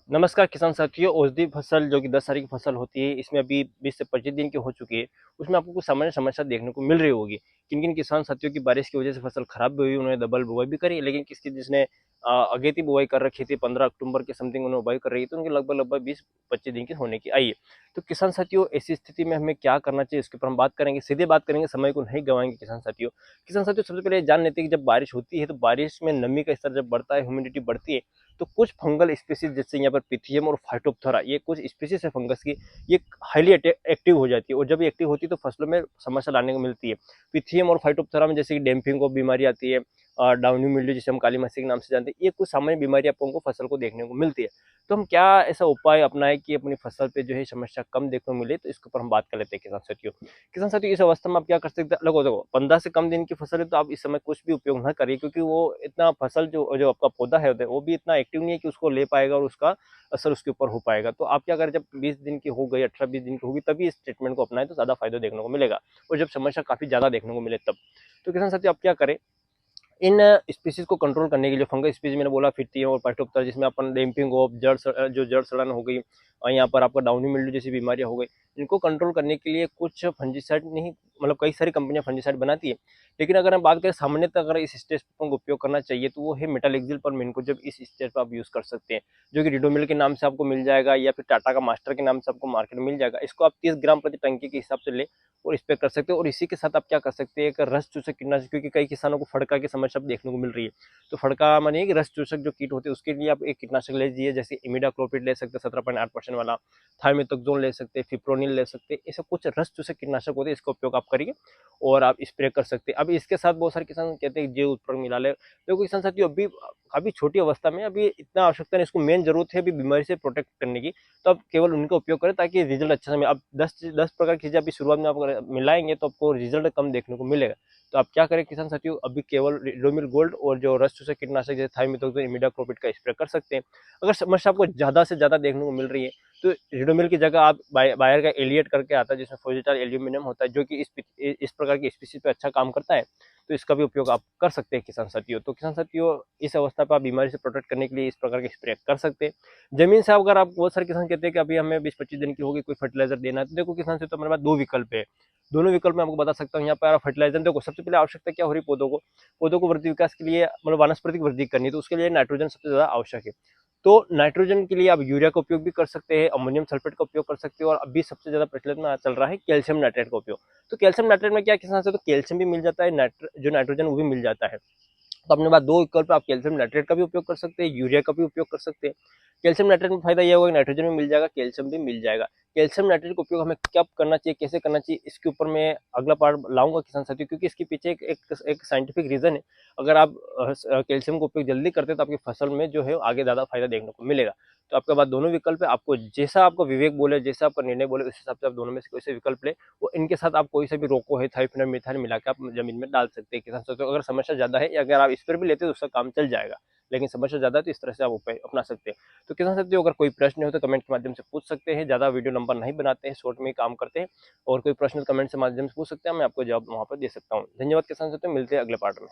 नमस्कार किसान साथियों। औषधि फसल जो कि 10 तारीख की फसल होती है, इसमें अभी 20 से 25 दिन की हो चुकी है। उसमें आपको कुछ सामान्य समस्या देखने को मिल रही होगी। किन-किन किसान साथियों की बारिश की वजह से फसल खराब भी हुई, उन्होंने डबल बुआई भी करी, लेकिन किसकी जिसने अगेती बुआई कर रखी थी 15 अक्टूबर के समथिंग उन्होंने बुआई कर रही है, तो उनकी लगभग-लगभग 20-25 दिन की होने की आई है। तो किसान साथियों, ऐसी स्थिति में हमें क्या करना चाहिए, इसके ऊपर हम बात करेंगे, सीधे बात करेंगे, समय को नहीं गँवाएँगे किसान साथियों। किसान साथियों, सबसे पहले जान लेते हैं कि जब बारिश होती है, तो बारिश में नमी का स्तर जब बढ़ता है, ह्यूमिडिटी बढ़ती है, तो कुछ फंगल स्पीशीज जैसे यहाँ पर पिथियम और फाइटोप्थोरा, ये कुछ स्पीशीज है फंगस की, ये हाईली एक्टिव हो जाती है, और जब ये एक्टिव होती है तो फसलों में समस्या लाने को मिलती है। पिथियम और फाइटोप्थोरा में जैसे कि डैम्पिंग को बीमारी आती है, डाउनी मिल्ड्यू जिसे हम काली मस्सी के नाम से जानते हैं, ये कुछ सामान्य बीमारी आपको फसल को देखने को मिलती है। तो हम क्या ऐसा उपाय अपनाएं कि अपनी फसल पे जो है समस्या कम देखने को मिले, तो इसके ऊपर हम बात कर लेते हैं किसान साथियों। किसान साथियों, इस अवस्था में आप क्या कर सकते हैं, लगो देखो 15 से कम दिन की फसल है तो आप इस समय कुछ भी उपयोग ना करिए, क्योंकि वो इतना फसल जो जो आपका पौधा है वो भी इतना एक्टिव नहीं है कि उसको ले पाएगा और उसका असर उसके ऊपर हो पाएगा। तो आप क्या करें, जब 20 दिन की हो गई, 18-20 दिन की होगी, तभी इस ट्रीटमेंट को अपनाएं तो ज्यादा फायदा देखने को मिलेगा, और जब समस्या काफी ज्यादा देखने को मिले तब। तो किसान साथियों, आप क्या करें, इन स्पीशीज को कंट्रोल करने के लिए, फंगस स्पीशीज मैंने बोला फिफ्टी और पाइटोप्तरा, जिसमें अपन डैम्पिंग ऑफ जो जड़ सड़न हो गई, और यहाँ पर आपका डाउनी मिल्ड्यू जैसी बीमारियां हो गई, इनको कंट्रोल करने के लिए कुछ फंजीसाइड नहीं, मतलब कई सारी कंपनियां फंजीसाइड बनाती है, लेकिन अगर हम बात करें सामान्यतः अगर इस स्टेज पर उपयोग करना चाहिए तो वो है मेटालिक्सिल पर मिनको, जब इस स्टेज पर आप यूज कर सकते हैं, जो कि रिडोमिल के नाम से आपको मिल जाएगा, या फिर टाटा का मास्टर के नाम से आपको मार्केट में मिल जाएगा। इसको आप 30 ग्राम प्रति टंकी के हिसाब से ले और स्प्रे कर सकते हो। और इसी के साथ आप क्या कर सकते हैं, एक रस चूसक कीटनाशक, क्योंकि कई किसानों को फड़का की समस्या देखने को मिल रही है, तो फड़का मानिए कि रस चूसक जो कीट होते हैं उसके लिए आप एक कीटनाशक ले लीजिए, जैसे इमिडाक्लोपिड ले सकते हैं 17.8% वाला, थाइमेथोक्सोन ले सकते हैं, फिप्रोनिल ले सकते हैं, ऐसे कुछ रस चूसक कीटनाशक होते हैं, इसका उपयोग आप करिए और आप स्प्रे कर सकते हैं। अब इसके साथ बहुत सारे किसान कहते हैं जैव उपकरण मिला ले, देखो किसान साथियों, अभी छोटी अवस्था में अभी इतना आवश्यकता नहीं, इसको मेन जरूरत है अभी बीमारी से प्रोटेक्ट करने की, तो आप केवल उनका उपयोग करें ताकि रिजल्ट अच्छा से मिले। अब 10 प्रकार की चीजें अभी शुरुआत में आप अगर मिलाएंगे तो आपको रिजल्ट कम देखने को मिलेगा। तो आप क्या करें किसान साथियों, अभी केवल रिडोमिल गोल्ड और जो रस चूसक कीटनाशक जैसे थाइमेथोक्सोन, इमिडाक्लोपिड का स्प्रे कर सकते हैं। अगर समस्या आपको ज्यादा से ज्यादा देखने को मिल रही है, तो रिडोमिल की जगह आप बायर का एलियट करके आता है, जिसमें फोजिटाइल एल्यूमिनियम होता है, जो कि इस प्रकार की स्पीशीज पे अच्छा काम करता है, तो इसका भी उपयोग आप कर सकते हैं किसान साथियों। तो किसान साथियों, इस अवस्था पर आप बीमारी से प्रोटेक्ट करने के लिए इस प्रकार के स्प्रे कर सकते हैं। जमीन से अगर आप, बहुत सारे किसान कहते हैं कि अभी हमें 20-25 दिन की होगी, कोई फर्टिलाइजर देना है, तो देखो किसान से, तो हमारे पास दो विकल्प है। दोनों विकल्प मैं आपको बता सकता हूँ। यहाँ पर फर्टिलाइजर देखो, सबसे पहले आवश्यकता क्या हो रही है, पौधों को वृद्धि विकास के लिए, मतलब वानस्पतिक वृद्धि करनी है, तो उसके लिए नाइट्रोजन सबसे ज्यादा आवश्यक है। तो नाइट्रोजन के लिए आप यूरिया का उपयोग भी कर सकते हैं, अमोनियम सल्फेट का उपयोग कर सकते हो, और अभी सबसे ज्यादा प्रचलित में चल रहा है कैल्शियम नाइट्रेट का उपयोग। तो कैल्शियम नाइट्रेट में क्या किसान से, तो कैल्शियम भी मिल जाता है, जो नाइट्रोजन वो भी मिल जाता है। तो अपने पास दो विकल्प, आप कैल्शियम नाइट्रेट का भी उपयोग कर सकते हैं, यूरिया का भी उपयोग कर सकते हैं। कैल्शियम नाइट्रेट में फायदा यह होगा कि नाइट्रोजन भी मिल जाएगा, कैल्शियम भी मिल जाएगा। कैल्शियम नाइट्रेट का उपयोग हमें कब करना चाहिए, कैसे करना चाहिए, इसके ऊपर मैं अगला पार्ट लाऊंगा किसान साथियों, क्योंकि इसके पीछे एक साइंटिफिक रीजन है। अगर आप कैल्शियम का उपयोग जल्दी करते हैं तो आपकी फसल में जो है आगे ज्यादा फायदा देखने को मिलेगा। तो आपके पास दोनों विकल्प है, आपको जैसा आपको विवेक बोले, जैसा आपका निर्णय बोले, उस हिसाब से आप दोनों में से कोई से विकल्प ले, वो इनके साथ आप कोई सा भी रोको है, थाइफिनम मिथाइल मिला के आप जमीन में डाल सकते हैं किसान साथियों। अगर समस्या ज्यादा है, या अगर आप इस पर भी लेते हैं तो उसका काम चल जाएगा, लेकिन समस्या ज्यादा है तो इस तरह से आप उपाय अपना सकते हैं। तो किसान साथियों, अगर कोई प्रश्न हो तो कमेंट के माध्यम से पूछ सकते हैं, ज्यादा वीडियो नंबर नहीं बनाते हैं, शॉर्ट में ही काम करते हैं, और कोई प्रश्न कमेंट के माध्यम से पूछ सकते हैं, मैं आपको जवाब वहां पर दे सकता हूँ। धन्यवाद किसान साथियों, मिलते हैं अगले पार्ट में।